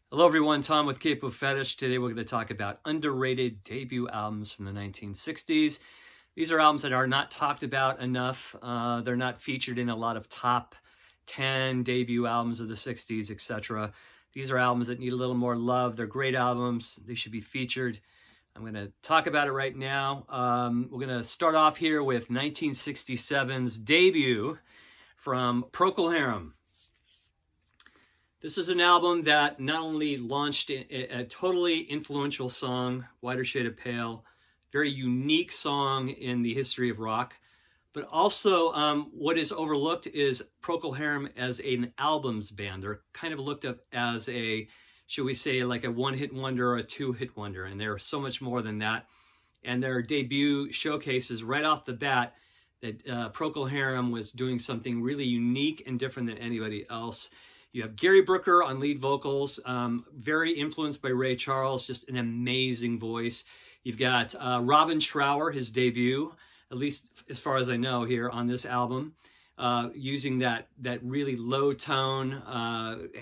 Hello everyone, Tom with Capo Fetish. Today we're going to talk about underrated debut albums from the 1960s. These are albums that are not talked about enough. They're not featured in a lot of top 10 debut albums of the 60s, etc. These are albums that need a little more love. They're great albums. They should be featured. I'm going to talk about it right now. We're going to start off here with 1967's debut from PRL Harum. This is an album that not only launched a totally influential song, Whiter Shade of Pale, very unique song in the history of rock, but also what is overlooked is PRL Harum as an albums band. They're kind of looked up as a, should we say, like a one-hit wonder or a two-hit wonder, and they're so much more than that. And their debut showcases right off the bat that PRL Harum was doing something really unique and different than anybody else. You have Gary Brooker on lead vocals, very influenced by Ray Charles, just an amazing voice. You've got Robin Trower, his debut, at least as far as I know here on this album, using that really low tone,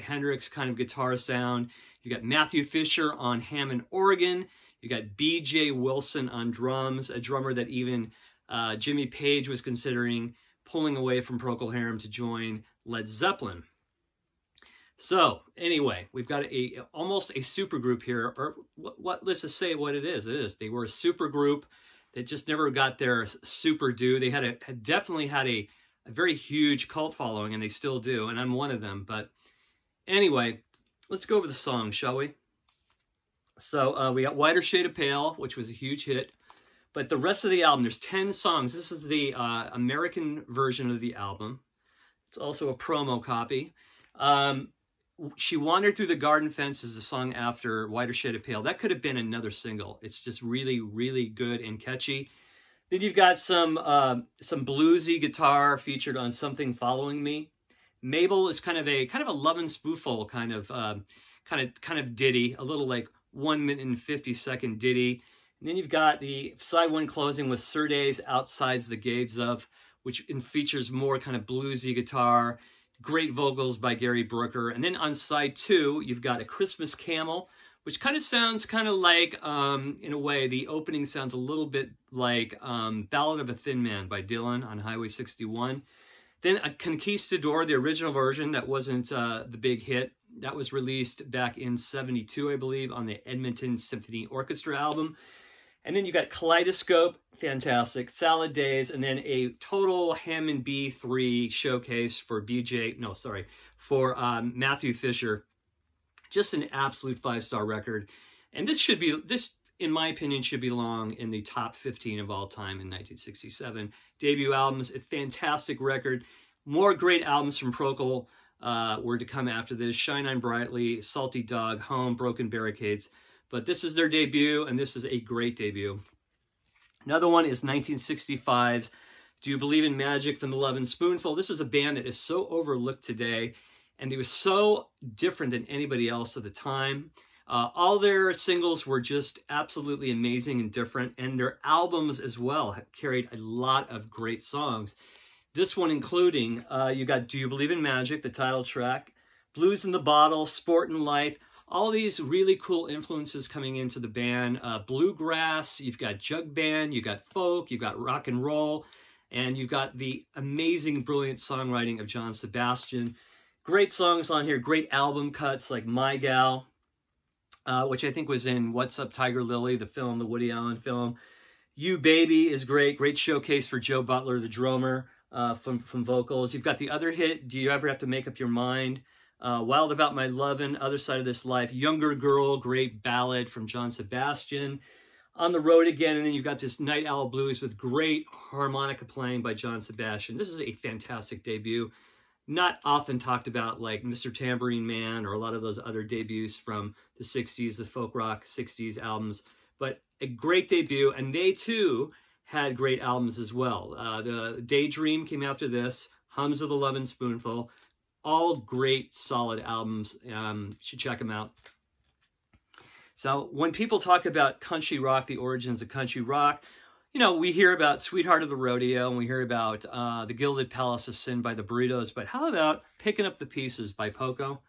Hendrix kind of guitar sound. You got Matthew Fisher on Hammond organ. You got B.J. Wilson on drums, a drummer that even Jimmy Page was considering pulling away from PRL Harum to join Led Zeppelin. So anyway, we've got almost a supergroup here, or let's just say what it is. They were a supergroup that just never got their super due. They had definitely had a very huge cult following, and they still do, and I'm one of them. But anyway, let's go over the song, shall we? So we got Whiter Shade of Pale, which was a huge hit. But the rest of the album, there's 10 songs. This is the American version of the album. It's also a promo copy. She Wandered Through the Garden Fence is the song after Whiter Shade of Pale. That could have been another single. It's just really, really good and catchy. Then you've got some bluesy guitar featured on Something Following Me. Mabel is kind of a Love Spoonful kind of ditty, a little like 1 minute and 50-second ditty. And then you've got the side one closing with Surday's Outsides the Gates of, which features more kind of bluesy guitar. Great vocals by Gary Brooker. And then on side two, you've got A Christmas Camel, which kind of sounds kind of like, in a way, the opening sounds a little bit like Ballad of a Thin Man by Dylan on Highway 61. Then A Conquistador, the original version, that wasn't the big hit. That was released back in '72, I believe, on the Edmonton Symphony Orchestra album. And then you got Kaleidoscope, fantastic, Salad Days, and then a total Hammond B3 showcase for Matthew Fisher. Just an absolute 5-star record. And this, in my opinion, should belong in the top 15 of all time in 1967. Debut albums, a fantastic record. More great albums from PRL were to come after this. Shine On Brightly, Salty Dog, Home, Broken Barricades. But this is their debut, and this is a great debut. Another one is 1965's Do You Believe in Magic from the Love Spoonful. This is a band that is so overlooked today, and they were so different than anybody else at the time. All their singles were just absolutely amazing and different, and their albums as well carried a lot of great songs. This one including, you got Do You Believe in Magic, the title track, Blues in the Bottle, Sport and Life, all these really cool influences coming into the band. Bluegrass, you've got jug band, you've got folk, you've got rock and roll, and you've got the amazing, brilliant songwriting of John Sebastian. Great songs on here, great album cuts like My Gal, which I think was in What's Up Tiger Lily, the film, the Woody Allen film. You Baby is great, great showcase for Joe Butler, the drummer, from vocals. You've got the other hit, Do You Ever Have to Make Up Your Mind? Wild About My Lovin', Other Side of This Life, Younger Girl, great ballad from John Sebastian. On the Road Again, and then you've got this Night Owl Blues with great harmonica playing by John Sebastian. This is a fantastic debut. Not often talked about like Mr. Tambourine Man or a lot of those other debuts from the 60s, the folk rock 60s albums, but a great debut, and they too had great albums as well. The Daydream came after this, Hums of the Love Spoonful. All great, solid albums. You should check them out. So when people talk about country rock, the origins of country rock, you know, we hear about Sweetheart of the Rodeo, and we hear about The Gilded Palace of Sin by the Burritos, but how about Picking Up the Pieces by Poco?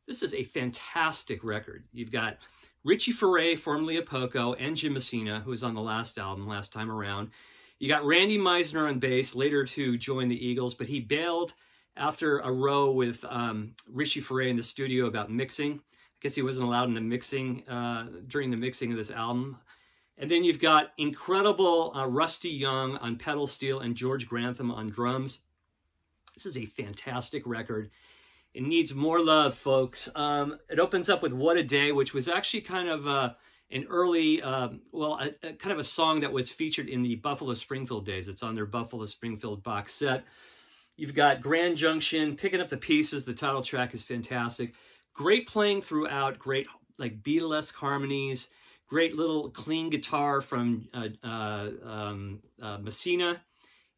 This is a fantastic record. You've got Richie Furay, formerly of Poco, and Jim Messina, who was on the last album last time around. You got Randy Meisner on bass, later to join the Eagles, but he bailed after a row with Richie Furay in the studio about mixing. I guess he wasn't allowed in the mixing during the mixing of this album. And then you've got incredible Rusty Young on pedal steel and George Grantham on drums. This is a fantastic record. It needs more love, folks. It opens up with What a Day, which was actually kind of an early, kind of a song that was featured in the Buffalo Springfield days. It's on their Buffalo Springfield box set. You've got Grand Junction, Picking Up the Pieces. The title track is fantastic. Great playing throughout, great like Beatlesque harmonies, great little clean guitar from Messina.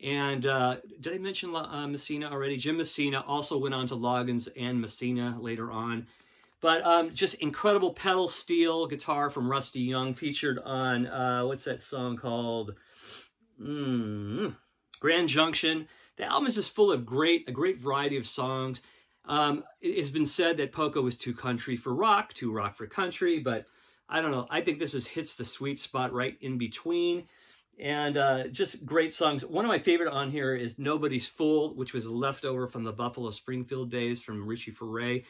And did I mention Messina already? Jim Messina also went on to Loggins and Messina later on. But just incredible pedal steel guitar from Rusty Young, featured on, what's that song called? Grand Junction. The album is just full of a great variety of songs. It has been said that Poco was too country for rock, too rock for country, but I don't know. I think this hits the sweet spot right in between. And just great songs. One of my favorite on here is Nobody's Fool, which was a leftover from the Buffalo Springfield days from Richie Furay.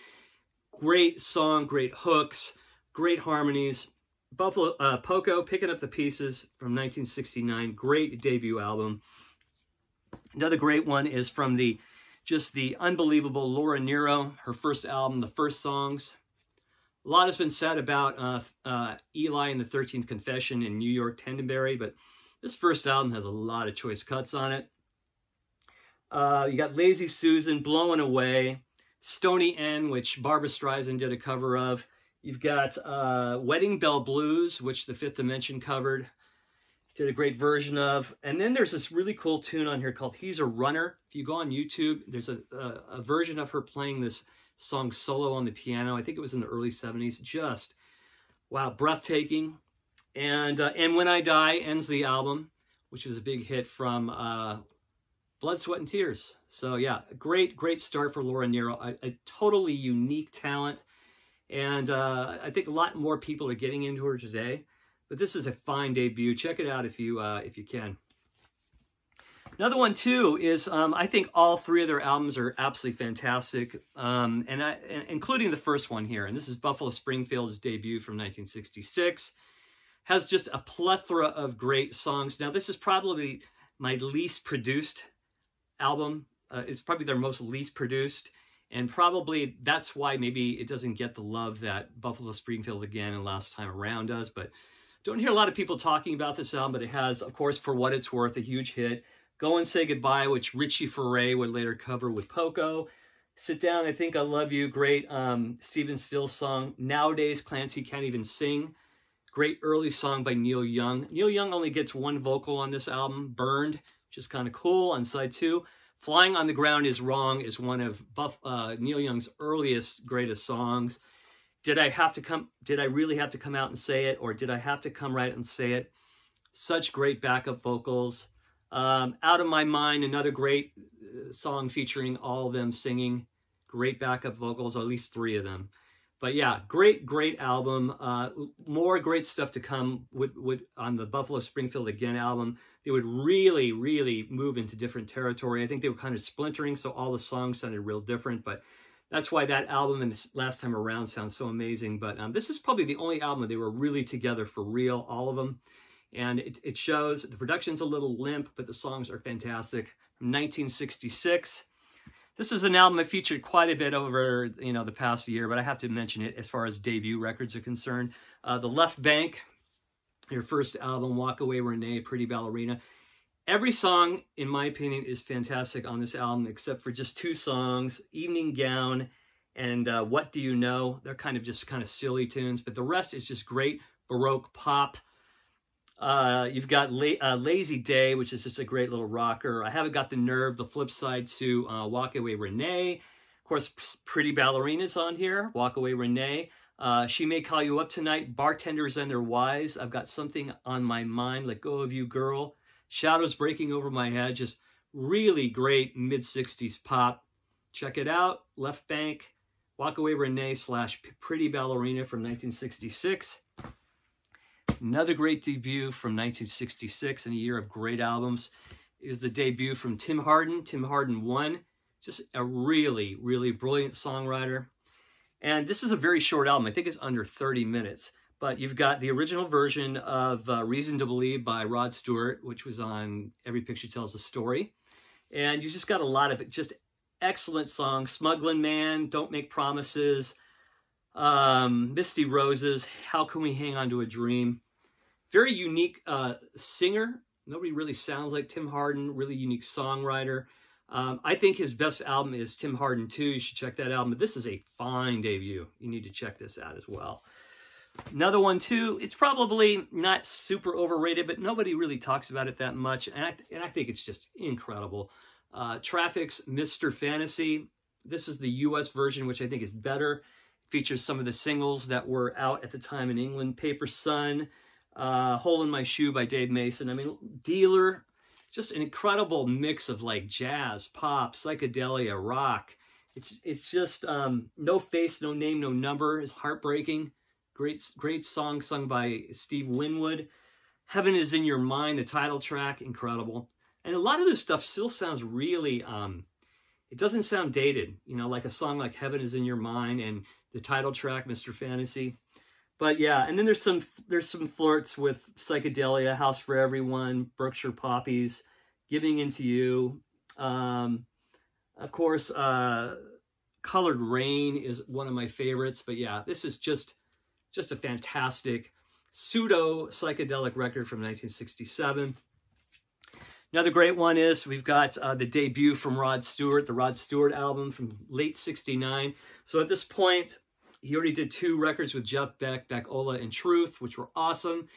Great song, great hooks, great harmonies. Poco, Picking Up the Pieces from 1969. Great debut album. Another great one is from the unbelievable Laura Nero, her first album, The First Songs. A lot has been said about Eli and the 13th Confession in New York Tendenberry, but this first album has a lot of choice cuts on it. You got Lazy Susan, Blowing Away, Stony N, which Barbra Streisand did a cover of. You've got Wedding Bell Blues, which the Fifth Dimension covered, did a great version of. And then there's this really cool tune on here called He's a Runner. If you go on YouTube, there's a version of her playing this song solo on the piano. I think it was in the early 70s. Just, wow, breathtaking. And When I Die ends the album, which was a big hit from Blood, Sweat, and Tears. So yeah, great start for Laura Nero. A totally unique talent. And I think a lot more people are getting into her today. But this is a fine debut. Check it out if you can. Another one, too, is I think all three of their albums are absolutely fantastic, including the first one here. And this is Buffalo Springfield's debut from 1966. Has just a plethora of great songs. Now, this is probably my least produced album. It's probably their most least produced. And probably that's why maybe it doesn't get the love that Buffalo Springfield Again and Last Time Around does. But don't hear a lot of people talking about this album, but it has, of course, For What It's Worth, a huge hit. Go and Say Goodbye, which Richie Furay would later cover with Poco. Sit Down, I Think I Love You, great Stephen Stills song. Nowadays, Clancy Can't Even Sing. Great early song by Neil Young. Neil Young only gets one vocal on this album, Burned, which is kind of cool on side 2. Flying on the Ground Is Wrong is one of Neil Young's earliest, greatest songs. Did I really have to come out and say it, or did I have to come right and say it? Such great backup vocals. Out of My Mind, another great song featuring all of them singing. Great backup vocals, or at least 3 of them. But yeah, great album. More great stuff to come on the Buffalo Springfield Again album. They would really move into different territory. I think they were kind of splintering, so all the songs sounded real different. But that's why that album and this Last Time Around sounds so amazing. But this is probably the only album they were really together for real, all of them. And it shows. The production's a little limp, but the songs are fantastic. From 1966. This is an album I featured quite a bit over, the past year, but I have to mention it as far as debut records are concerned. The Left Bank, their first album, Walk Away Renee, Pretty Ballerina. Every song, in my opinion, is fantastic on this album, except for just 2 songs, Evening Gown and What Do You Know? They're kind of silly tunes, but the rest is just great Baroque pop. You've got Lazy Day, which is just a great little rocker. I Haven't Got the Nerve, the flip side to Walk Away Renee. Of course, Pretty Ballerina's on here, Walk Away Renee. She May Call You Up Tonight, Bartenders and Their Wives. I've Got Something on My Mind, Let Go of You Girl. Shadows Breaking Over My Head, just really great mid-60s pop. Check it out, Left Bank. Walk Away Renee / Pretty Ballerina from 1966. Another great debut from 1966 in a year of great albums is the debut from Tim Harden, Tim Harden 1. Just a really, really brilliant songwriter. And this is a very short album. I think it's under 30 minutes. But you've got the original version of Reason to Believe by Rod Stewart, which was on Every Picture Tells a Story. And you just got a lot of just excellent songs. Smuggling Man, Don't Make Promises, Misty Roses, How Can We Hang On to a Dream. Very unique singer. Nobody really sounds like Tim Harden. Really unique songwriter. I think his best album is Tim Harden 2. You should check that album. But this is a fine debut. You need to check this out as well. Another one, too. It's probably not super overrated, but nobody really talks about it that much. And I think it's just incredible. Traffic's Mr. Fantasy. This is the U.S. version, which I think is better. Features some of the singles that were out at the time in England. Paper Sun, Hole in My Shoe by Dave Mason. I mean, Dealer. Just an incredible mix of like jazz, pop, psychedelia, rock. It's just No Face, No Name, No Number is heartbreaking. Great song sung by Steve Winwood. Heaven Is in Your Mind, the title track, incredible. And a lot of this stuff still sounds really, it doesn't sound dated, you know, like a song like Heaven Is in Your Mind and the title track, Mr. Fantasy. But yeah, and then there's some flirts with psychedelia, House for Everyone, Berkshire Poppies, Giving Into You. Of course, Colored Rain is one of my favorites. But yeah, this is just a fantastic pseudo-psychedelic record from 1967. Another great one is we've got the debut from Rod Stewart, the Rod Stewart album from late 69. So at this point, he already did 2 records with Jeff Beck, Beck-Ola, and Truth, which were awesome.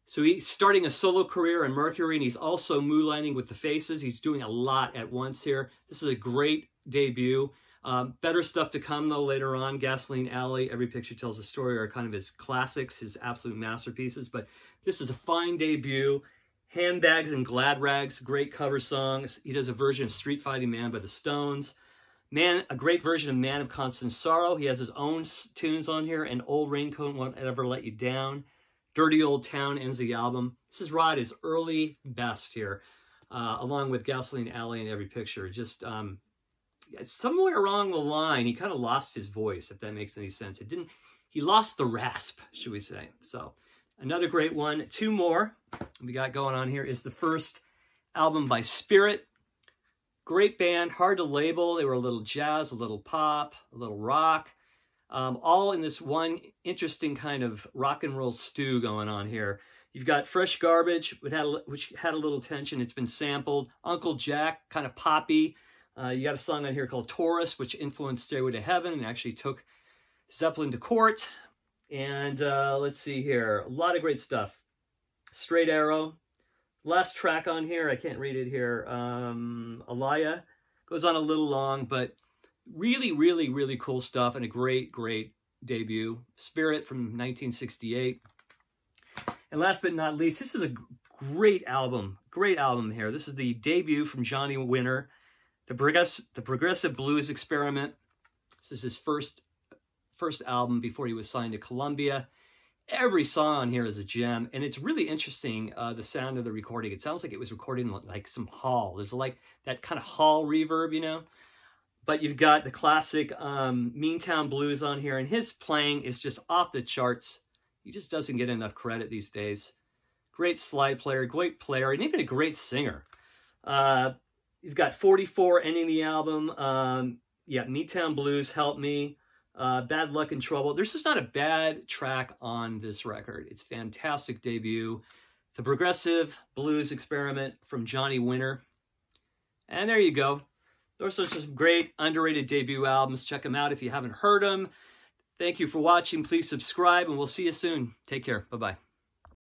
So he's starting a solo career on Mercury, and he's also moonlighting with the Faces. He's doing a lot at once here. This is a great debut. Better stuff to come, though, later on. Gasoline Alley, Every Picture Tells a Story are kind of his classics, his absolute masterpieces. But this is a fine debut. Handbags and Glad Rags, great cover songs. He does a version of Street Fighting Man by the Stones. A great version of Man of Constant Sorrow. He has his own tunes on here. And Old Raincoat Won't Ever Let You Down. Dirty Old Town ends the album. This is Rod's early best here, along with Gasoline Alley and Every Picture. Just somewhere along the line, he kind of lost his voice, if that makes any sense. He lost the rasp, should we say. So another great one. 2 more we got going on here is the first album by Spirit. Great band, hard to label. They were a little jazz, a little pop, a little rock, all in this one interesting kind of rock and roll stew going on here. You've got Fresh Garbage, which had a little tension. It's been sampled. Uncle Jack, kind of poppy. You got a song on here called Taurus, which influenced Stairway to Heaven and actually took Zeppelin to court. And let's see here. A lot of great stuff. Straight Arrow. Last track on here, I can't read it here. Alaya. Goes on a little long, but really, really, really cool stuff and a great, great debut. Spirit from 1968. And last but not least, this is a great album. Great album here. This is the debut from Johnny Winter. The Progressive Blues Experiment. This is his first album before he was signed to Columbia. Every song on here is a gem, and it's really interesting, the sound of the recording. It sounds like it was recorded in like some hall. There's like that kind of hall reverb, you know? But you've got the classic Meantown Blues on here, and his playing is just off the charts. He just doesn't get enough credit these days. Great slide player, great player, and even a great singer. You've got 44 ending the album. Yeah, Meantown Blues, Help Me. Bad Luck and Trouble. There's just not a bad track on this record. It's a fantastic debut. The Progressive Blues Experiment from Johnny Winter. And there you go. Those are some great underrated debut albums. Check them out if you haven't heard them. Thank you for watching. Please subscribe, and we'll see you soon. Take care. Bye-bye.